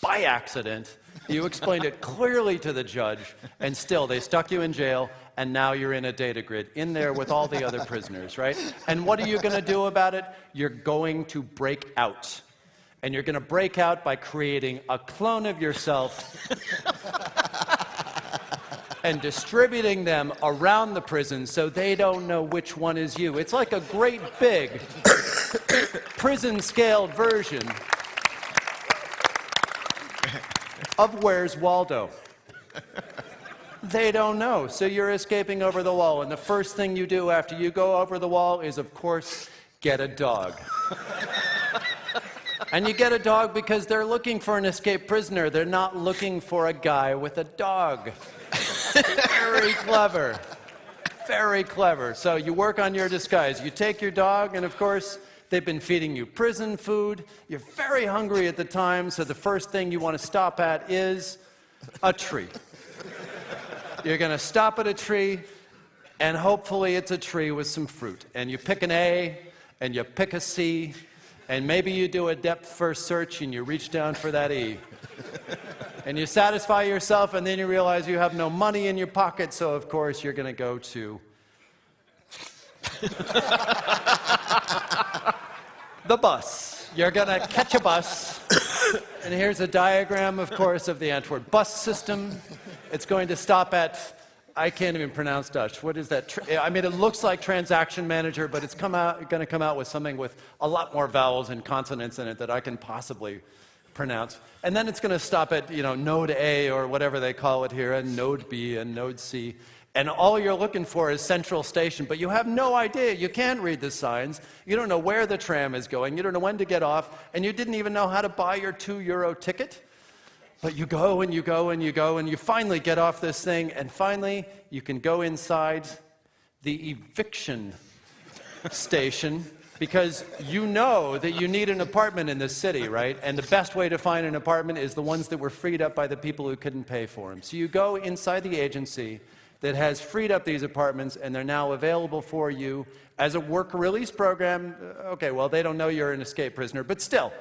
by accident. You explained it clearly to the judge, and still they stuck you in jail, and now you're in a data grid, in there with all the other prisoners, right? And what are you going to do about it? You're going to break out. And you're going to break out by creating a clone of yourself and distributing them around the prison so they don't know which one is you. It's like a great big prison-scaled version of Where's Waldo? They don't know, so you're escaping over the wall, and the first thing you do after you go over the wall is, of course, get a dog. And you get a dog because they're looking for an escaped prisoner. They're not looking for a guy with a dog. Very clever. Very clever. So you work on your disguise. You take your dog, and of course, they've been feeding you prison food. You're very hungry at the time, so the first thing you want to stop at is a tree. You're going to stop at a tree, and hopefully it's a tree with some fruit. And you pick an A, and you pick a C, and maybe you do a depth-first search, and you reach down for that E. And you satisfy yourself, and then you realize you have no money in your pocket, so of course you're going to go to the bus. You're going to catch a bus. And here's a diagram, of course, of the Antwerp bus system. It's going to stop at, I can't even pronounce Dutch. What is that? I mean, it looks like Transaction Manager, but it's going to come out with something with a lot more vowels and consonants in it that I can possibly pronounce. And then it's going to stop at, node A or whatever they call it here, and node B and node C. And all you're looking for is Central Station, but you have no idea. You can't read the signs. You don't know where the tram is going. You don't know when to get off, and you didn't even know how to buy your €2 ticket. But you go and you go and you go, and you finally get off this thing, and finally you can go inside the eviction station because you know that you need an apartment in this city, right? And the best way to find an apartment is the ones that were freed up by the people who couldn't pay for them. So you go inside the agency that has freed up these apartments, and they're now available for you as a work release program. Okay, well, they don't know you're an escape prisoner, but still,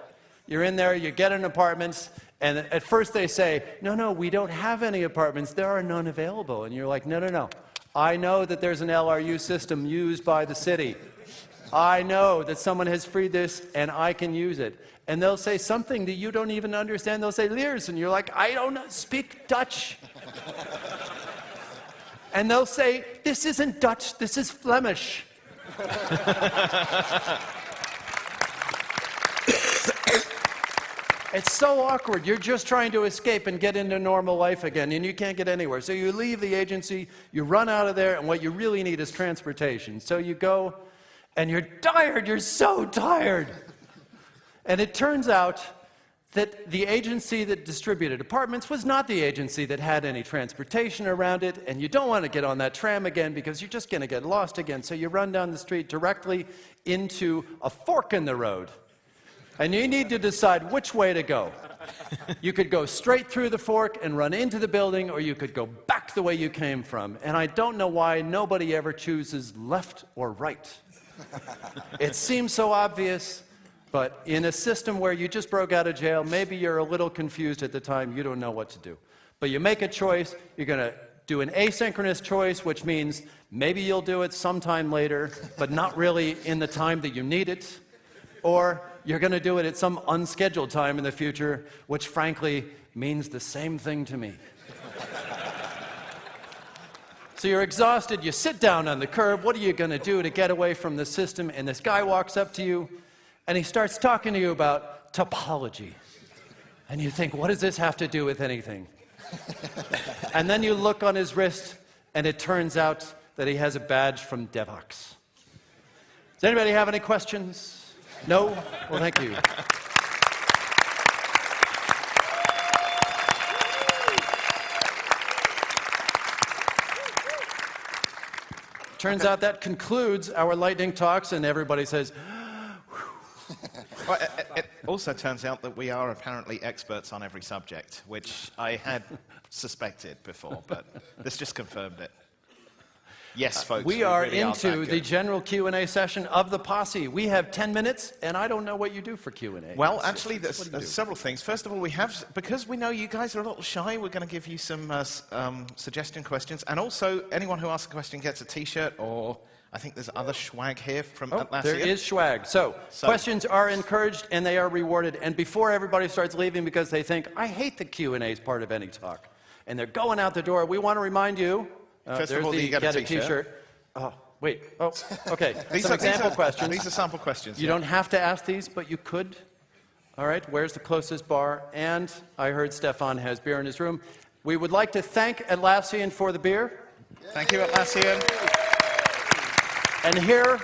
you're in there, you get an apartment, and at first they say, no, we don't have any apartments, there are none available. And you're like, no, I know that there's an LRU system used by the city. I know that someone has freed this, and I can use it. And they'll say something that you don't even understand. They'll say, Leers, and you're like, I don't speak Dutch. And they'll say, this isn't Dutch, this is Flemish. It's so awkward. You're just trying to escape and get into normal life again, and you can't get anywhere. So you leave the agency, you run out of there, and what you really need is transportation. So you go, and you're tired. You're so tired. And it turns out that the agency that distributed apartments was not the agency that had any transportation around it, and you don't want to get on that tram again because you're just going to get lost again. So you run down the street directly into a fork in the road. And you need to decide which way to go. You could go straight through the fork and run into the building, or you could go back the way you came from. And I don't know why nobody ever chooses left or right. It seems so obvious, but in a system where you just broke out of jail, maybe you're a little confused at the time, you don't know what to do. But you make a choice, you're going to do an asynchronous choice, which means maybe you'll do it sometime later, but not really in the time that you need it. Or you're going to do it at some unscheduled time in the future, which frankly means the same thing to me. So you're exhausted, you sit down on the curb, what are you going to do to get away from the system? And this guy walks up to you, and he starts talking to you about topology. And you think, what does this have to do with anything? And then you look on his wrist, and it turns out that he has a badge from Devoxx. Does anybody have any questions? No? Well, thank you. Turns out that concludes our lightning talks, and everybody says, well, it also turns out that we are apparently experts on every subject, which I had suspected before, but this just confirmed it. Yes, folks. We are really into the general Q&A session of the Posse. We have 10 minutes, and I don't know what you do for Q&A. Well, actually, there's several things. First of all, because we know you guys are a little shy, we're going to give you some suggestion questions. And also, anyone who asks a question gets a T-shirt, or I think there's other swag here from Atlassian. There is swag. So, questions are encouraged, and they are rewarded. And before everybody starts leaving because they think, I hate the Q&A part of any talk. and they're going out the door. We want to remind you, First of there's all, the you get a t-shirt. Oh, wait. Oh, okay. These Some are example questions. These are sample questions. You don't have to ask these, but you could. All right, where's the closest bar? And I heard Stefan has beer in his room. We would like to thank Atlassian for the beer. Thank you, Atlassian. And here,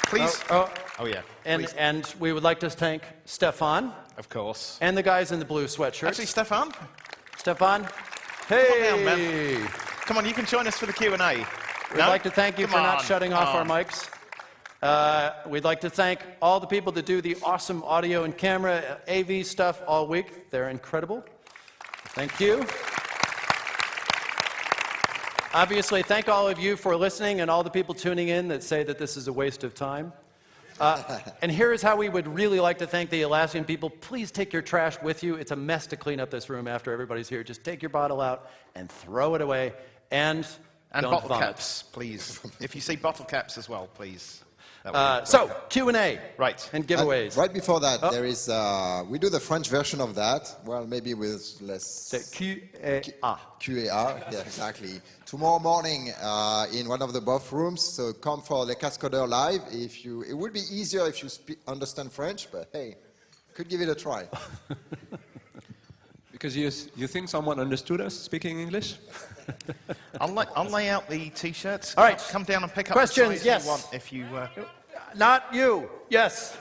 Please. oh, Yeah. Please. and we would like to thank Stefan Of course. and the guys in the blue sweatshirts. Actually, Stefan, Stefan, hey! down, man. come on, you can join us for the Q&A. We'd like to thank you Come for not on, shutting come off our on. mics. We'd like to thank all the people that do the awesome audio and camera AV stuff all week. They're incredible. Thank you. Obviously, thank all of you for listening and all the people tuning in that say that this is a waste of time. And here's how we would really like to thank the Atlassian people. Please take your trash with you. It's a mess to clean up this room after everybody's here. Just take your bottle out and throw it away. And don't bottle vomit. caps, please. If you see bottle caps as well, please. That would be So, great. Q&A. Right. And giveaways. Right before that, Oh. there is, we do the French version of that, well, maybe with less... C'est Q&A. QAR, yeah, exactly. Tomorrow morning in one of the buff rooms, so come for Les Cascodeurs Live. It would be easier if you understand French, but hey, could give it a try. Because you think someone understood us speaking English? I'll lay out the T-shirts. All right. Come down and pick up Questions, the size yes. you want if you... Not you. Yes.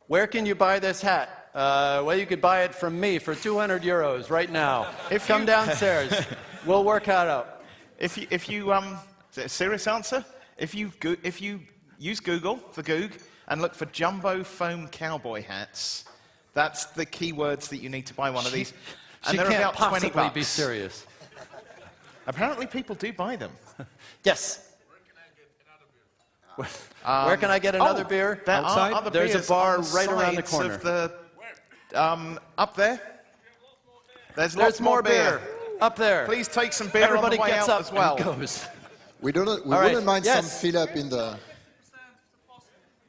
Where can you buy this hat? Well, you could buy it from me for 200 euros right now. Come downstairs. We'll work it out. If you is it a serious answer? If you use Google for Goog and look for jumbo foam cowboy hats, that's the keywords that you need to buy one of these. She And they're can't about 20 possibly bucks. be serious. Apparently people do buy them. Yes. Where can I get another beer? There Outside? are other There's a beers bar on the right around the sides corner. of the, up there. There's There's lots more beer. Up there. Please take some beer Everybody on the way gets out up as well. and goes. We right. wouldn't mind Yes. some fill up in the...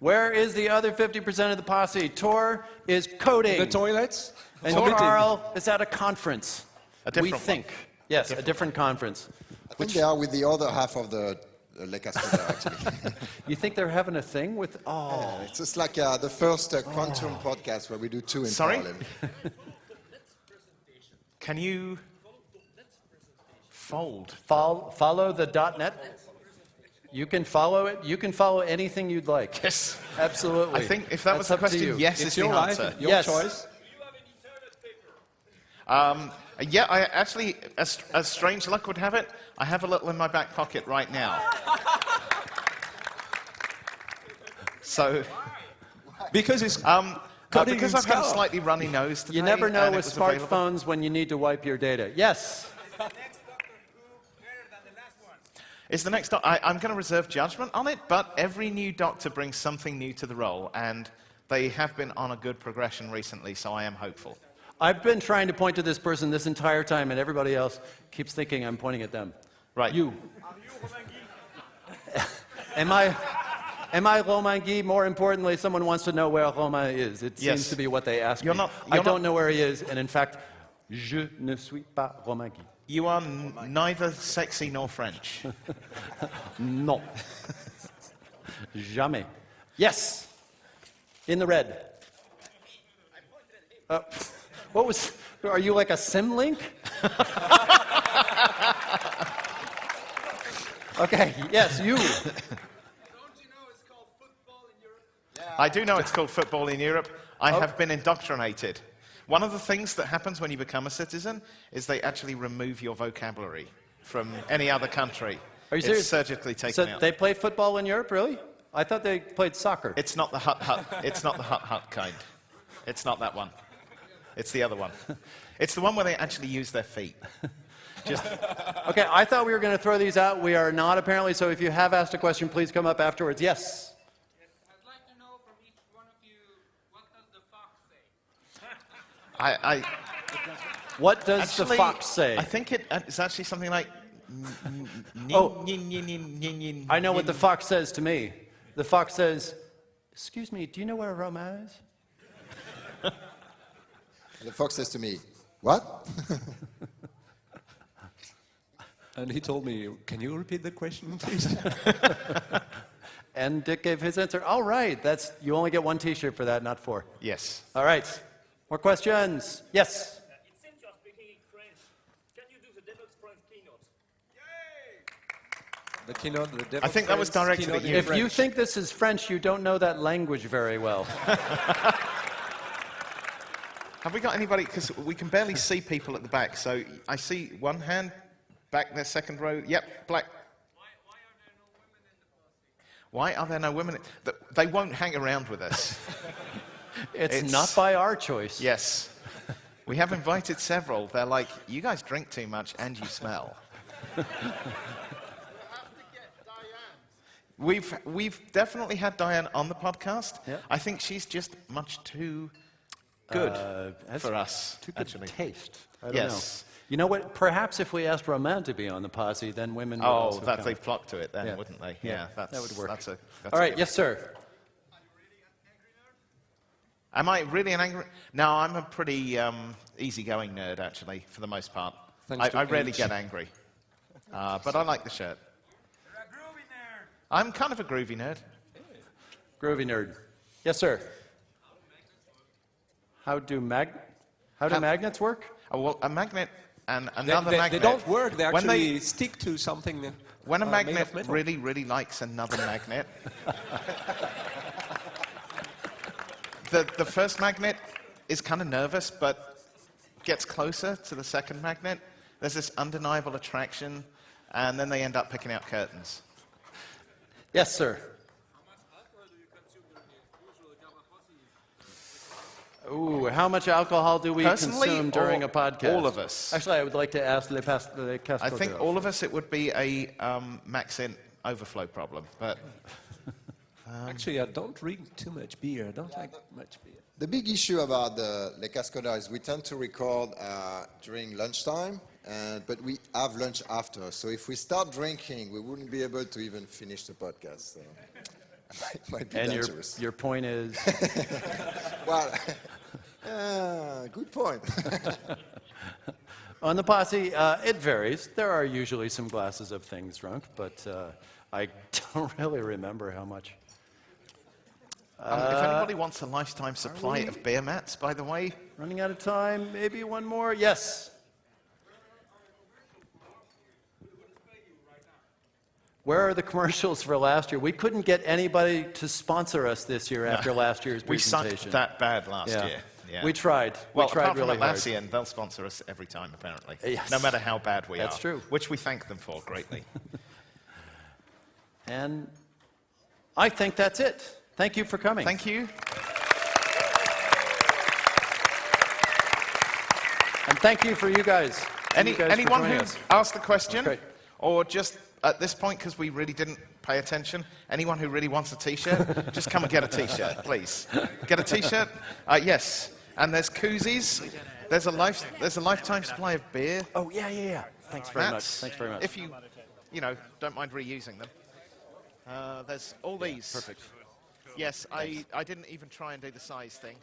Where is the other 50% of the posse? Tor is coding. The toilets? And Vomiting. Carl is at a conference. A different we one. think. Yes, a different conference. I think they are with the other half of the Les Cascodeurs, actually. You think they're having a thing with... Oh. It's just like the first Quantum podcast where we do two in Sorry? parallel. Can you fold? Follow the .NET. You can follow it. You can follow anything you'd like. Yes. Absolutely. I think if that was the That's up to question, you. yes It's is the your life, answer. your Yes. choice. Yeah, I actually, as strange luck would have it, I have a little in my back pocket right now. So, Because it's because in I've had a scale. slightly runny nose today. You never know and with it was available. smartphones when you need to wipe your data. Yes. Is the next I'm going to reserve judgment on it, but every new doctor brings something new to the role, and they have been on a good progression recently, so I am hopeful. I've been trying to point to this person this entire time, and everybody else keeps thinking I'm pointing at them. Right. You. Am I Romain Guy? More importantly, someone wants to know where Romain is. It Yes. seems to be what they ask You're me. not- I you're don't not- know where he is, and in fact, je ne suis pas Romain Guy. You are neither sexy nor French. Non. Jamais. Yes. In the red. What was... Are you like a Symlink? Okay, yes, you. I do know it's called football in Europe. I have been indoctrinated. One of the things that happens when you become a citizen is they actually remove your vocabulary from any other country. Are you It's serious? surgically taken So out. they play football in Europe, really? I thought they played soccer. It's not the hut. It's not the hut kind. It's not that one. It's the other one. It's the one where they actually use their feet. Just Okay, I thought we were going to throw these out. We are not, apparently, so if you have asked a question, please come up afterwards. Yes? I'd like to know from each one of you, what does the fox say? What does actually, the fox say? I think it's actually something like. Oh. I know what the fox says to me. The fox says, "Excuse me, do you know where Romain is?" And the fox says to me, what? And he told me, can you repeat the question, please? And Dick gave his answer. All right, you only get 1 T-shirt for that, not 4. Yes. All right, more questions? Yes. It seems you're speaking in French. Can you do the Devoxx French keynote? The keynote, the Devoxx I think that was French directed keynote at in you. If you French. think this is French, you don't know that language very well. Have we got anybody? Because we can barely see people at the back. So I see one hand back there, second row. Yep, black. Why are there no women? They won't hang around with us. It's not by our choice. Yes. We have invited several. They're like, you guys drink too much and you smell. We've definitely had Diane on the podcast. Yeah. I think she's just much too good Has for us, Too good actually. taste. I don't Yes. know. You know what? Perhaps if we asked Romain to be on the posse, then women would also come. they'd flock to it then, Yeah. wouldn't they? Yeah, that's, that would work. That's All a right, good yes, sir. Am I really an angry? No, I'm a pretty easygoing nerd, actually, for the most part. Thanks to I rarely age. get angry. But I like the shirt. You're a groovy nerd. I'm kind of a groovy nerd. Groovy nerd. Yes, sir. How do magnets work? Oh, well, a magnet and They, another they magnet. don't work, they when actually stick to something when a made magnet of metal. really, really likes another magnet, the first magnet is kind of nervous, but gets closer to the second magnet. There's this undeniable attraction, and then they end up picking out curtains. Yes, sir. Ooh, how much alcohol do we Personally, consume during or a podcast? all of us? Actually, I would like to ask Les Cascadeurs. I think all of us, it would be a Maxint overflow problem, but Actually, I don't drink too much beer. I don't like much beer. The big issue about the Les Cascadeurs is we tend to record during lunchtime, but we have lunch after. So if we start drinking, we wouldn't be able to even finish the podcast. So it might be And dangerous. your point is? Well, good point. On the posse, it varies. There are usually some glasses of things drunk, but I don't really remember how much. if anybody wants a lifetime supply of beer mats, by the way, Running out of time, maybe one more? Yes. Where are the commercials for last year? We couldn't get anybody to sponsor us this year after last year's we presentation. sucked that bad last Yeah. year. Yeah. We tried. Well, we tried apart from really hard. Atlassian, they'll sponsor us every time, apparently. Yes. No matter how bad we are. That's true. Which we thank them for greatly. And I think that's it. Thank you for coming. Thank you. And thank you for you guys. You guys for Anyone joining who us. asked the question, Great. or just at this point, because we really didn't pay attention, anyone who really wants a T-shirt, just come and get a T-shirt, please. Get a T-shirt? Yes. And there's koozies. There's a lifetime supply of beer. Oh, yeah. Thanks very much. Mats, Thanks very much. If you don't mind reusing them. There's all these. Perfect. Yes, I didn't even try and do the size thing.